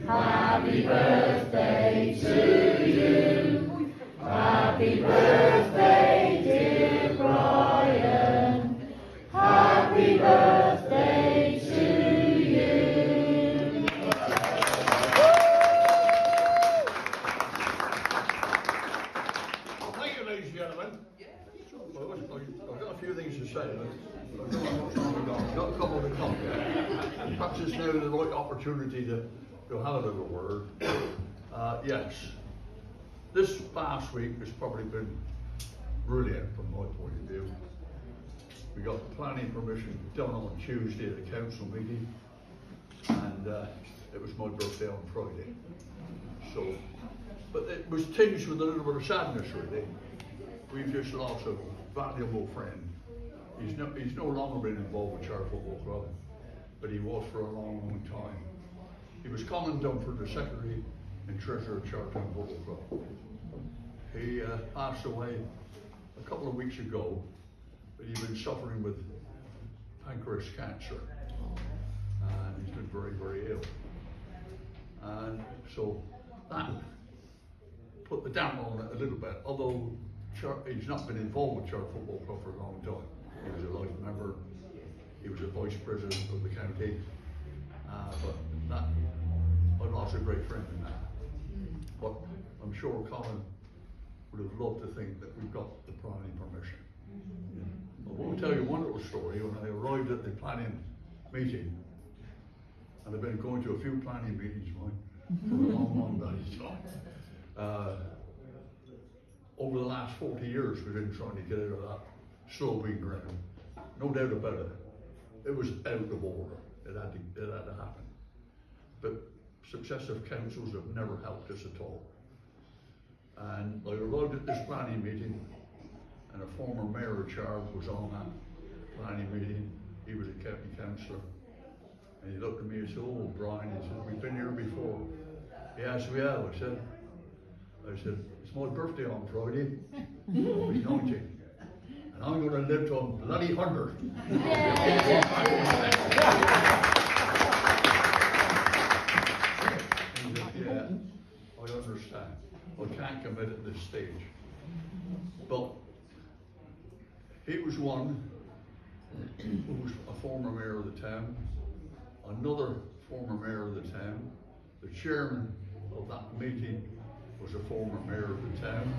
Happy birthday to you. Happy birthday, dear Brian. Happy birthday to you. Well, thank you, ladies and gentlemen. I've got a few things to say, but I've got a couple to come yet. Perhaps it's now the right opportunity to have a little word. Yes, this past week has probably been brilliant from my point of view. We got the planning permission done on Tuesday at the council meeting, and it was my birthday on Friday. So, but it was tinged with a little bit of sadness, really. We've just lost a valuable friend. He's no longer been involved with Charter Football Club, but he was for a long, long time. He was Colin Dunford, the secretary and treasurer of Charter Football Club. He passed away a couple of weeks ago, but he'd been suffering with pancreas cancer, and he's been very, very ill. And so that put the damper on it a little bit, although he's not been involved with Charter Football Club for a long time. He was a life member, he was a vice president of the county, but that, I lost a great friend in that. But I'm sure Colin would have loved to think that we've got the planning permission. I will tell you one little story. When I arrived at the planning meeting, and I've been going to a few planning meetings, mine, for a long, long time. Over the last 40 years, we've been trying to get out of that sloping ground. No doubt about it. It was out of order. It had to happen. But successive councils have never helped us at all. And I arrived at this planning meeting, and a former mayor of Charles was on that planning meeting. He was a county councillor. And he looked at me and said, "Oh, Brian," he said, "we've been here before." "Yes, we have," I said. "It's my birthday on Friday. I'll be 90. And I'm going to live to a bloody 100. He said, "Yeah, I understand. I can't commit at this stage." But he was one who was a former mayor of the town, another former mayor of the town, the chairman of that meeting was a former mayor of the town.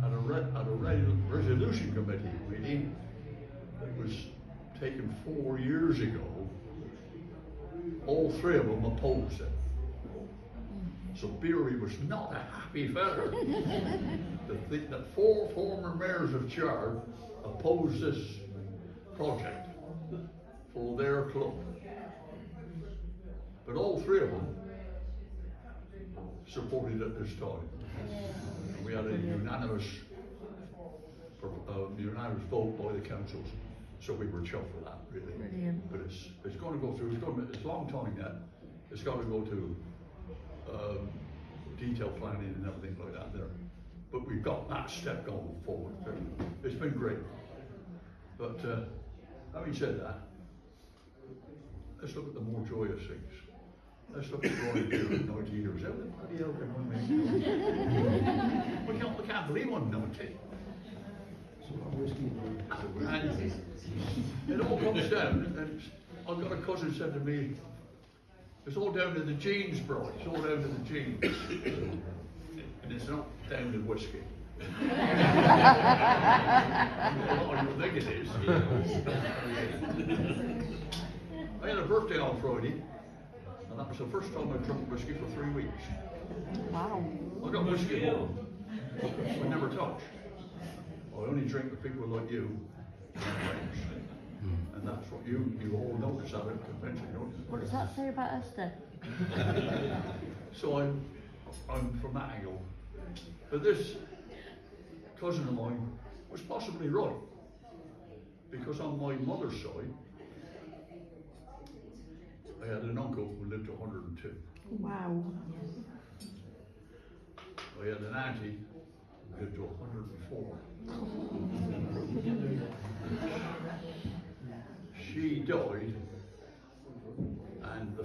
At a resolution committee meeting that was taken 4 years ago, all three of them opposed it. So Beery was not a happy fella to think that 4 former mayors of Chard opposed this project for their club. But all three of them supported it this time. And we had a unanimous vote by the councils, so we were chuffed with that, really. Brilliant. But it's going to go through. It's a long time yet. It's got to go to detailed planning and everything like that there. But we've got that step going forward. It's been great. But having said that, let's look at the more joyous things. Let's look at Brian Beery at 90 years. How the bloody hell can one make we can't believe I'm 90. And it all comes down, and I've got a cousin said to me, "It's all down to the genes, bro. It's all down to the genes." And it's not down to whiskey. I don't think it is. I had a birthday on Friday, and that was the first time I drank whiskey for 3 weeks. Wow. I got whiskey at home. I never touch. I only drink with people like you and friends. And that's what you all notice at a convention, don't you? What does that say about Esther? So I'm from that angle. But this cousin of mine was possibly right. Because on my mother's side, I had an uncle who lived to 102. Wow. I had an auntie who lived to 104. She died, and the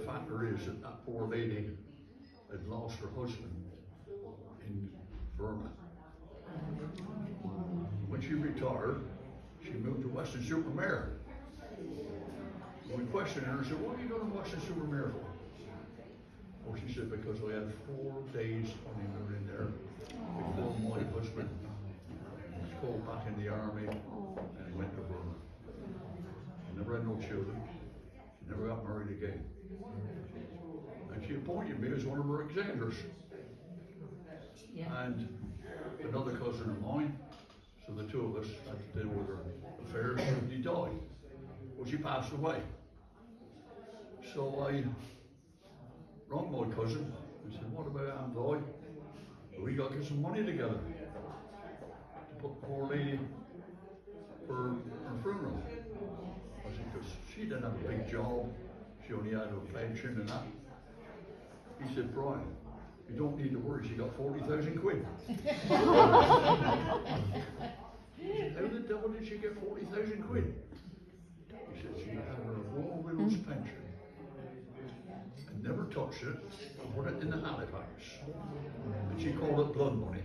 is that that poor lady had lost her husband in Burma. When she retired, she moved to Weston-super-Mare. We questioned her and said, what are you going to Weston-super-Mare for? Well, she said, because I had 4 days honeymoon in there before my husband was called back in the army and went to Burma. She never had no children. She never got married again. And she appointed me as one of her executors. And another cousin of mine, so the two of us had to deal with her affairs, and he died. Well, she passed away. So I rang my cousin and said, what about Aunt Di? We got to get some money together to put the poor lady for her funeral. I said, because she didn't have a big job, she only had her pension and that. He said, Brian, you don't need to worry, she got 40,000 quid. How the devil did she get 40,000 quid? He said she had her whole widow's pension and never touched it and put it in the Halifax. And she called it blood money.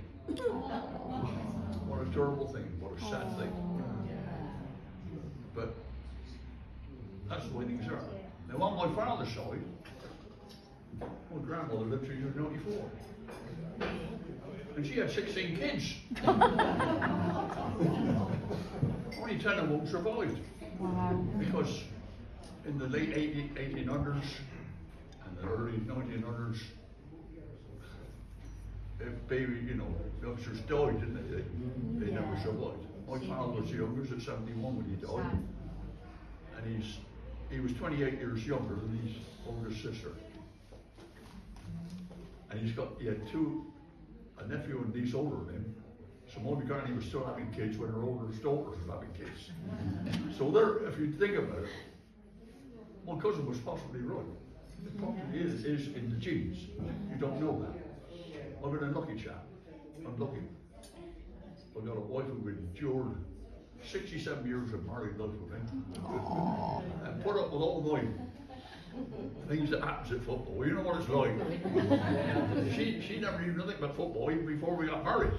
What a terrible thing, what a sad thing. But that's the way things are. Now on my father's side, my grandmother lived till she was 94. And she had 16 kids. Only 10 of them survived. Wow. Because in the late 1800s and the early 1900s, if baby, youngsters died, didn't they? They never survived. My father was the youngest at 71 when he died. And he was 28 years younger than his oldest sister. And he had a nephew and niece older than him. So my granny was still having kids when her oldest daughter was having kids. So there, if you think about it, my cousin was possibly right. It probably is in the genes. You don't know that. I've been a lucky chap. I'm lucky. I've got a wife who endured 67 years of married life with me. And put up with all my things that happens at football. You know what it's like. She never even knew anything about football even before we got married.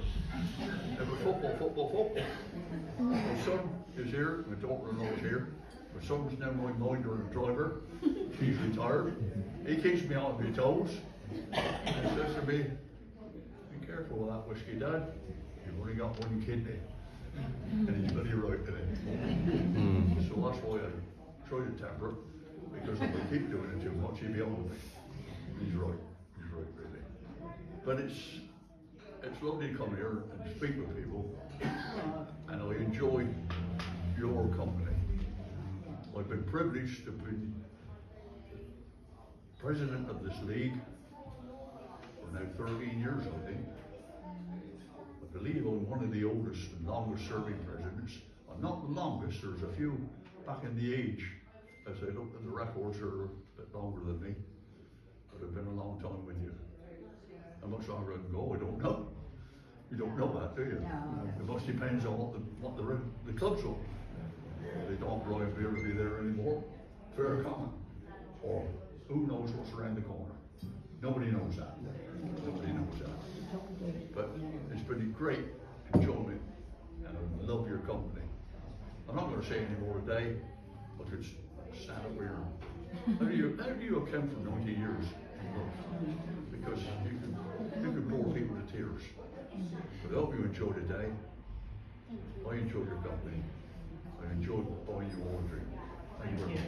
It was football. My son is here, my daughter-in-law is here. My son's now my minder and driver. He's retired. He keeps me on my toes. And he says to me, be careful with that whiskey, Dad. You've only got one kidney. And he's very right today. So that's why I try to temper it. Because if I keep doing it too much, he'll be on with me. He's right really. But it's lovely to come here and speak with people, and I enjoy your company. I've been privileged to be president of this league for now 13 years, I think. I believe I'm one of the oldest and longest serving presidents. I'm not the longest, there's a few back in the age. As I look at the records, are a bit longer than me, but I've been a long time with you. How much longer I can go, I don't know. You don't know that, do you? No. It must depends on what the club's on. They don't Brian Beer to be there anymore. Fair comment. Or who knows what's around the corner? Nobody knows that. Nobody knows that. But it's been a great enjoyment, and I love your company. I'm not going to say any more today. I could stand up here. How do you account for 90 years? Because you can bore people to tears. But I hope you enjoy the day. I enjoyed your company. I enjoyed buying you all a drink. Thank you very much.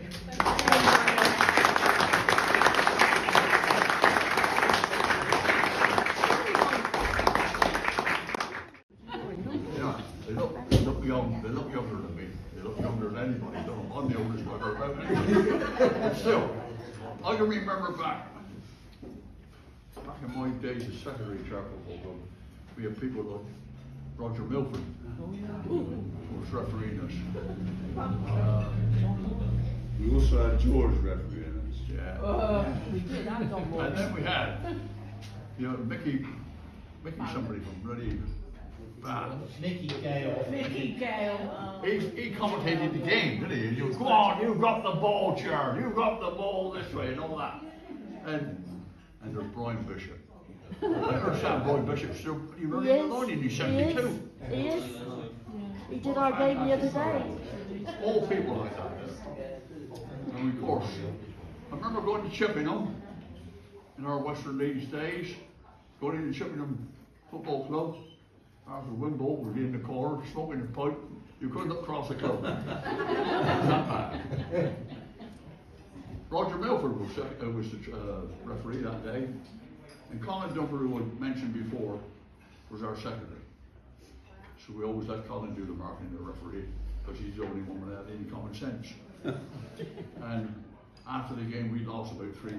Yeah, they look young. They look younger than me. They look younger than anybody. I'm the oldest I've ever met. But still, I can remember back in my days as secretary of Chapel Football, we had people like Roger Milford, who was refereeing us. We also had George refereeing us. Yeah. We did, I got more. And then we had, Mickey somebody from really bad. Mickey Gale. He commentated the game, didn't he? You go on, you got the ball, Charles. You got the ball this way and all that. And there's Brian Bishop. I understand Brian Bishop's still running Yes, the line in his he 72. is. He is. He did our game the other day. All people like that. And of course, I remember going to Chippenham in our Western Leagues days, going into Chippenham Football Club. After Wimble was in the corner, smoking a pipe. You couldn't look across the club. It was that bad. Roger Milford was the referee that day. And Colin Dumper, who I mentioned before, was our secretary. So we always let Colin do the marking of the referee, because he's the only one that had any common sense. And after the game, we lost about 3-1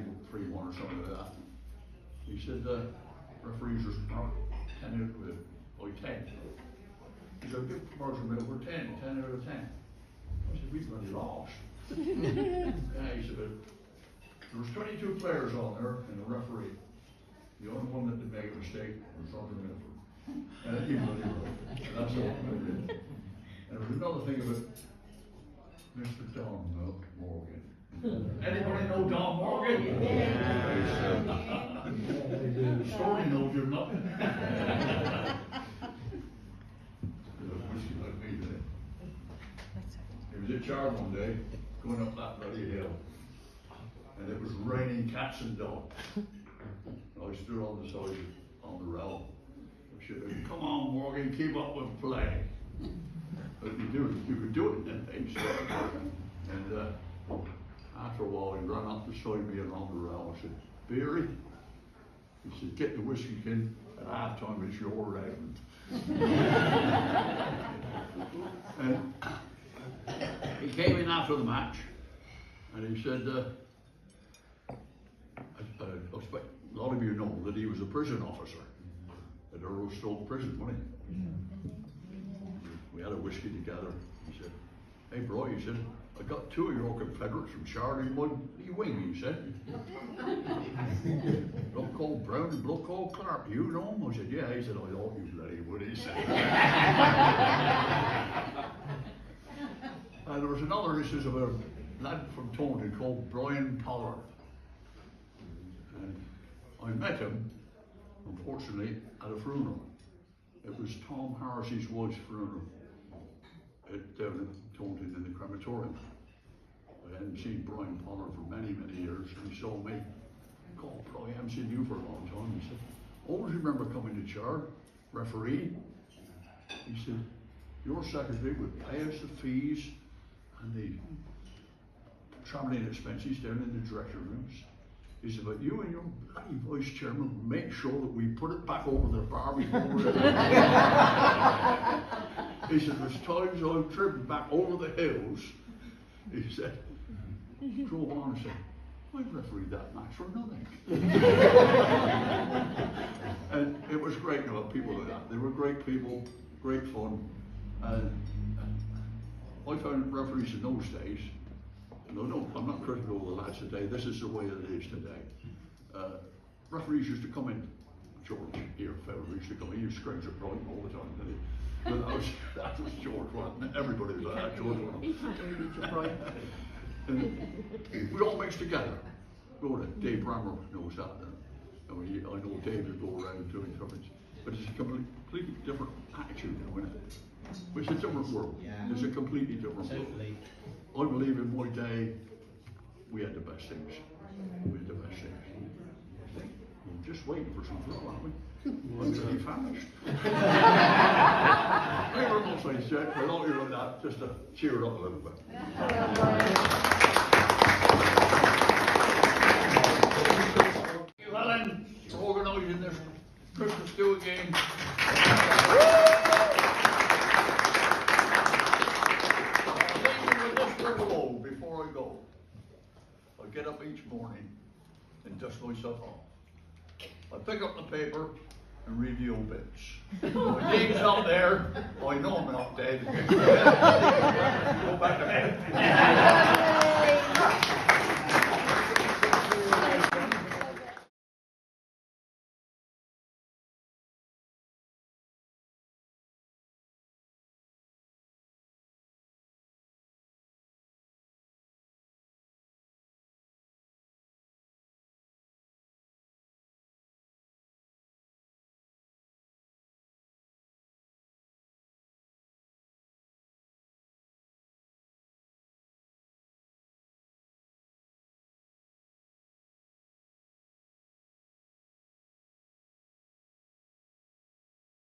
or something like that. He said, referees were marked 10 out of 10. He said, give Roger Milford 10 out of 10. I said, we bloody lost. Yeah, he said, there was 22 players on there and a referee. The only one that did make a mistake was Roger Milford. And he bloody wrote. That's all I did. And there was another thing about Mr. Don Morgan. Anybody know Don Morgan? The story knows you're nothing. Whiskey like me today. He was at Chard one day, going up that bloody hill, and it was raining cats and dogs. I stood on the side on the rail. I said, "Come on, Morgan, keep up with play." But you could do it in them days. And after a while, he ran up beside me and on the rail. I said, "Beery," he said, "get the whiskey kin. At half time, it's your round." And he came in after the match, and he said, I expect a lot of you know that he was a prison officer at Earl Stoke Prison, wasn't he? We had a whiskey together. He said, "Hey, bro," he said, "I got 2 of your Confederates from Shard in one wing," he said. "Bloke called Brown and bloke called Clark. You know him?" I said, "Yeah." He said, "I thought you bloody would," he said. And there was another instance of a lad from Taunton called Brian Pollard. And I met him, unfortunately, at a funeral. It was Tom Harris's wife's funeral down in Taunton in the crematorium. I hadn't seen Brian Pollard for many, many years, and he saw me. "God, I haven't seen you for a long time." He said, "Always remember coming to Chard, referee." He said, "Your secretary would pay us the fees and the travelling expenses down in the director rooms." He said, "But you and your bloody vice chairman would make sure that we put it back over the bar before we're He said, "There's times I've driven back over the hills." He said, drove on and said, "I've refereed that match for nothing." And it was great to have people like that. They were great people, great fun. And I found referees in those days, no, I'm not critical of the lads today, this is the way it is today. Referees used to come in, George here, fella used to come in, he used to scream at Brighton all the time, didn't he? But that was George Watton. Everybody was like that, George Watton. And we all mixed together. Dave Brammer knows that. I know Dave would go around doing coverage, but it's a completely different attitude now, isn't it? It's a different world. Yeah. It's a completely different world. I believe in my day, we had the best things. We had the best things. We're just waiting for some flow, aren't we? I'm really famished. Thank you very much, ladies and gentlemen. I thought you were that just to cheer it up a little bit. Thank you, Helen, for organising this Christmas do again. Before I go, I get up each morning and dust myself off. I pick up the paper and read the obits. My name's not there, I know I'm not dead. Go back to bed.